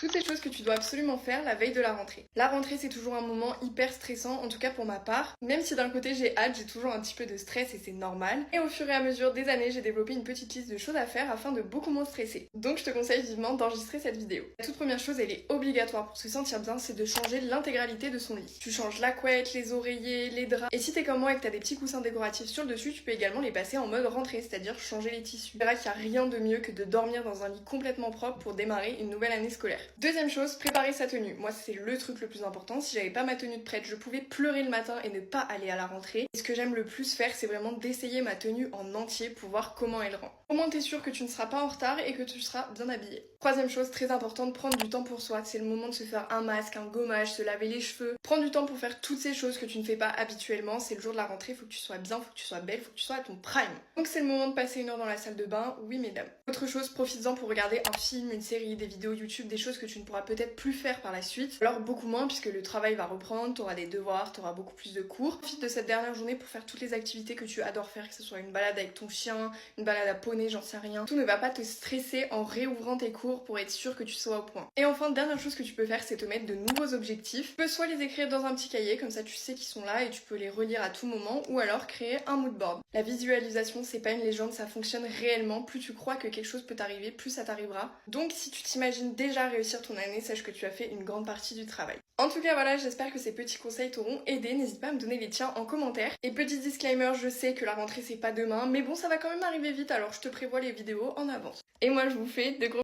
Toutes les choses que tu dois absolument faire la veille de la rentrée. La rentrée, c'est toujours un moment hyper stressant, en tout cas pour ma part. Même si d'un côté j'ai hâte, j'ai toujours un petit peu de stress et c'est normal. Et au fur et à mesure des années, j'ai développé une petite liste de choses à faire afin de beaucoup moins stresser. Donc je te conseille vivement d'enregistrer cette vidéo. La toute première chose, elle est obligatoire pour se sentir bien, c'est de changer l'intégralité de son lit. Tu changes la couette, les oreillers, les draps. Et si t'es comme moi et que t'as des petits coussins décoratifs sur le dessus, tu peux également les passer en mode rentrée, c'est-à-dire changer les tissus. Tu verras qu'il n'y a rien de mieux que de dormir dans un lit complètement propre pour démarrer une nouvelle année scolaire. Deuxième chose, préparer sa tenue. Moi, c'est le truc le plus important. Si j'avais pas ma tenue de prête, je pouvais pleurer le matin et ne pas aller à la rentrée. Et ce que j'aime le plus faire, c'est vraiment d'essayer ma tenue en entier pour voir comment elle rend. Au moins, t'es sûr que tu ne seras pas en retard et que tu seras bien habillé. Troisième chose très importante, prendre du temps pour soi. C'est le moment de se faire un masque, un gommage, se laver les cheveux. Prendre du temps pour faire toutes ces choses que tu ne fais pas habituellement. C'est le jour de la rentrée, faut que tu sois bien, faut que tu sois belle, faut que tu sois à ton prime. Donc c'est le moment de passer une heure dans la salle de bain, oui mesdames. Autre chose, profites-en pour regarder un film, une série, des vidéos YouTube, des choses que tu ne pourras peut-être plus faire par la suite. Alors beaucoup moins puisque le travail va reprendre, t'auras des devoirs, t'auras beaucoup plus de cours. Profite de cette dernière journée pour faire toutes les activités que tu adores faire, que ce soit une balade avec ton chien, une balade à poney, j'en sais rien. Tout ne va pas te stresser en réouvrant tes cours pour être sûr que tu sois au point. Et enfin, dernière chose que tu peux faire, c'est te mettre de nouveaux objectifs. Tu peux soit les écrire dans un petit cahier, comme ça tu sais qu'ils sont là et tu peux les relire à tout moment, ou alors créer un mood board. La visualisation, c'est pas une légende, ça fonctionne réellement. Plus tu crois que quelque chose peut t'arriver, plus ça t'arrivera. Donc si tu t'imagines déjà réussir ton année, sache que tu as fait une grande partie du travail. En tout cas voilà, j'espère que ces petits conseils t'auront aidé. N'hésite pas à me donner les tiens en commentaire. Et petit disclaimer, je sais que la rentrée c'est pas demain, mais bon ça va quand même arriver vite, alors je te prévois les vidéos en avance. Et moi je vous fais de gros